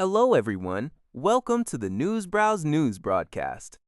Hello, everyone. Welcome to the Newsbrowse News broadcast.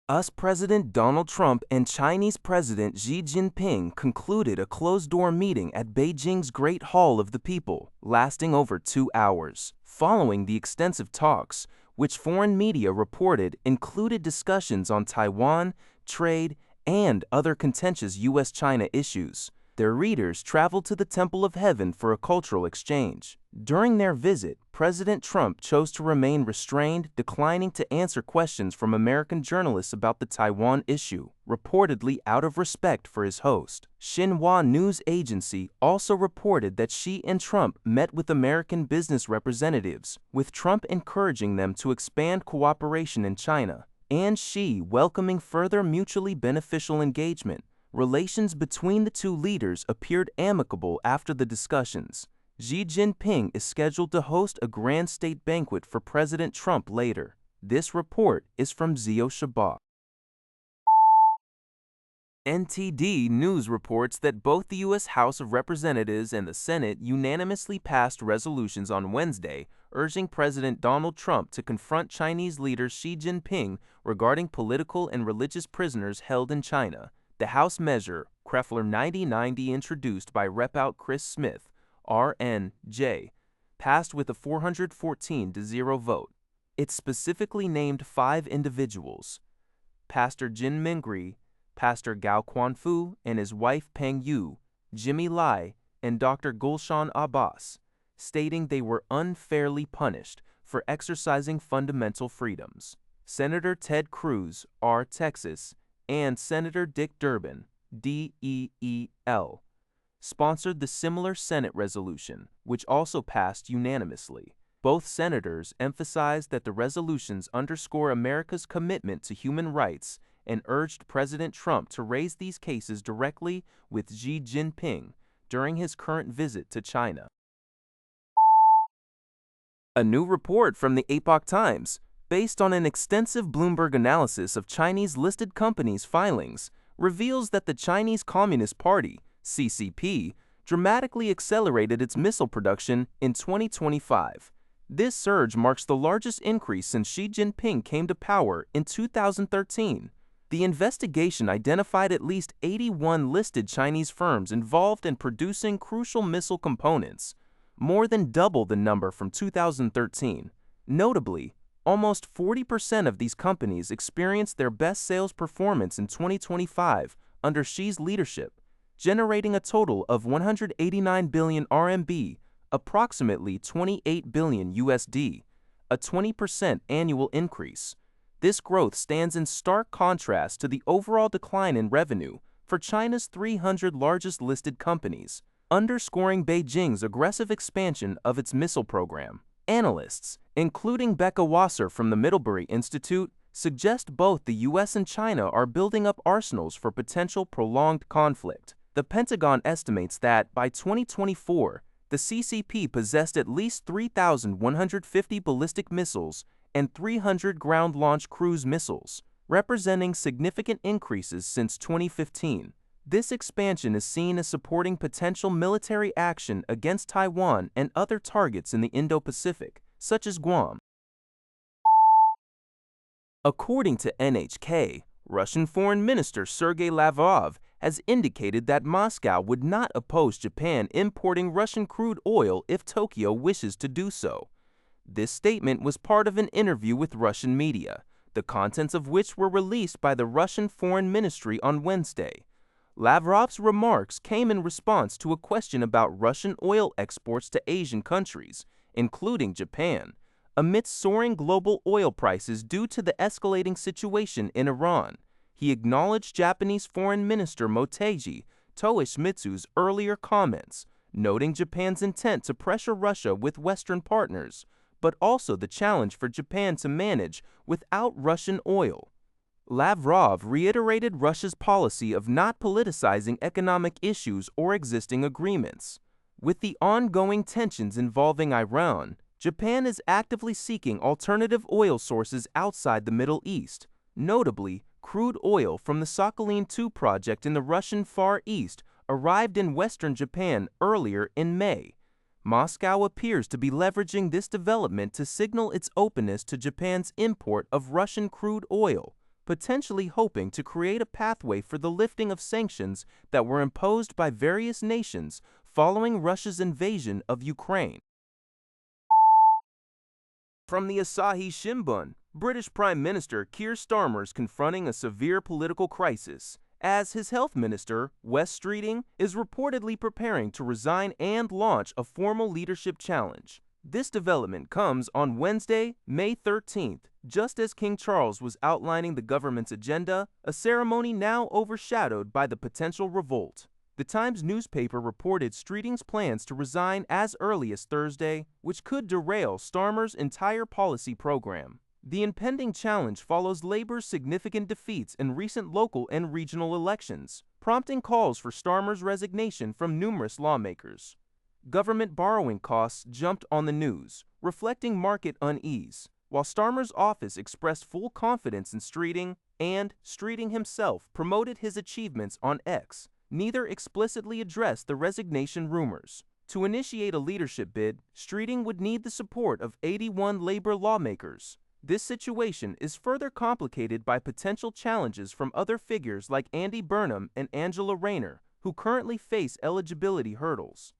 US President Donald Trump and Chinese President Xi Jinping concluded a closed-door meeting at Beijing's Great Hall of the People, lasting over 2 hours. Following the extensive talks, which foreign media reported included discussions on Taiwan, trade, and other contentious U.S.-China issues, their readers traveled to the Temple of Heaven for a cultural exchange. During their visit, President Trump chose to remain restrained, declining to answer questions from American journalists about the Taiwan issue, reportedly out of respect for his host. Xinhua news agency also reported that Xi and Trump met with American business representatives, with Trump encouraging them to expand cooperation in China, and Xi welcoming further mutually beneficial engagement. Relations between the two leaders appeared amicable after the discussions. Xi Jinping is scheduled to host a grand state banquet for President Trump later. This report is from Zio Shabak. NTD News reports that both the U.S. House of Representatives and the Senate unanimously passed resolutions on Wednesday urging President Donald Trump to confront Chinese leader Xi Jinping regarding political and religious prisoners held in China. The House measure, Krefler 9090, introduced by Rep. Chris Smith, RNJ, passed with a 414-0 vote. It specifically named 5 individuals: Pastor Jin Mingri, Pastor Gao Quanfu and his wife Peng Yu, Jimmy Lai, and Dr. Gulshan Abbas, stating they were unfairly punished for exercising fundamental freedoms. Senator Ted Cruz, R. Texas, and Senator Dick Durbin, DEEL, sponsored the similar Senate resolution, which also passed unanimously. Both senators emphasized that the resolutions underscore America's commitment to human rights and urged President Trump to raise these cases directly with Xi Jinping during his current visit to China. A new report from the Epoch Times, based on an extensive Bloomberg analysis of Chinese-listed companies' filings, reveals that the Chinese Communist Party, CCP, dramatically accelerated its missile production in 2025. This surge marks the largest increase since Xi Jinping came to power in 2013. The investigation identified at least 81 listed Chinese firms involved in producing crucial missile components, more than double the number from 2013. Notably, almost 40% of these companies experienced their best sales performance in 2025 under Xi's leadership, generating a total of 189 billion RMB, approximately 28 billion USD, a 20% annual increase. This growth stands in stark contrast to the overall decline in revenue for China's 300 largest listed companies, underscoring Beijing's aggressive expansion of its missile program. Analysts, including Becca Wasser from the Middlebury Institute, suggest both the U.S. and China are building up arsenals for potential prolonged conflict. The Pentagon estimates that by 2024, the CCP possessed at least 3,150 ballistic missiles and 300 ground-launched cruise missiles, representing significant increases since 2015. This expansion is seen as supporting potential military action against Taiwan and other targets in the Indo-Pacific, such as Guam. According to NHK, Russian Foreign Minister Sergei Lavrov has indicated that Moscow would not oppose Japan importing Russian crude oil if Tokyo wishes to do so. This statement was part of an interview with Russian media, the contents of which were released by the Russian Foreign Ministry on Wednesday. Lavrov's remarks came in response to a question about Russian oil exports to Asian countries, including Japan, amidst soaring global oil prices due to the escalating situation in Iran. He acknowledged Japanese Foreign Minister Motegi Toshimitsu's earlier comments, noting Japan's intent to pressure Russia with Western partners, but also the challenge for Japan to manage without Russian oil. Lavrov reiterated Russia's policy of not politicizing economic issues or existing agreements. With the ongoing tensions involving Iran, Japan is actively seeking alternative oil sources outside the Middle East. Notably, crude oil from the Sakhalin-2 project in the Russian Far East arrived in western Japan earlier in May. Moscow appears to be leveraging this development to signal its openness to Japan's import of Russian crude oil, potentially hoping to create a pathway for the lifting of sanctions that were imposed by various nations following Russia's invasion of Ukraine. From the Asahi Shimbun, British Prime Minister Keir Starmer is confronting a severe political crisis, as his health minister, Wes Streeting, is reportedly preparing to resign and launch a formal leadership challenge. This development comes on Wednesday, May 13th, just as King Charles was outlining the government's agenda, a ceremony now overshadowed by the potential revolt. The Times newspaper reported Streeting's plans to resign as early as Thursday, which could derail Starmer's entire policy program. The impending challenge follows Labour's significant defeats in recent local and regional elections, prompting calls for Starmer's resignation from numerous lawmakers. Government borrowing costs jumped on the news, reflecting market unease, while Starmer's office expressed full confidence in Streeting, and Streeting himself promoted his achievements on X. Neither explicitly addressed the resignation rumors. To initiate a leadership bid, Streeting would need the support of 81 Labour lawmakers. This situation is further complicated by potential challenges from other figures like Andy Burnham and Angela Rayner, who currently face eligibility hurdles.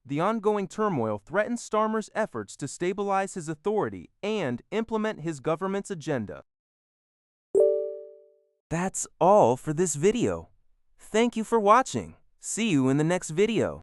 The ongoing turmoil threatens Starmer's efforts to stabilize his authority and implement his government's agenda. That's all for this video. Thank you for watching. See you in the next video.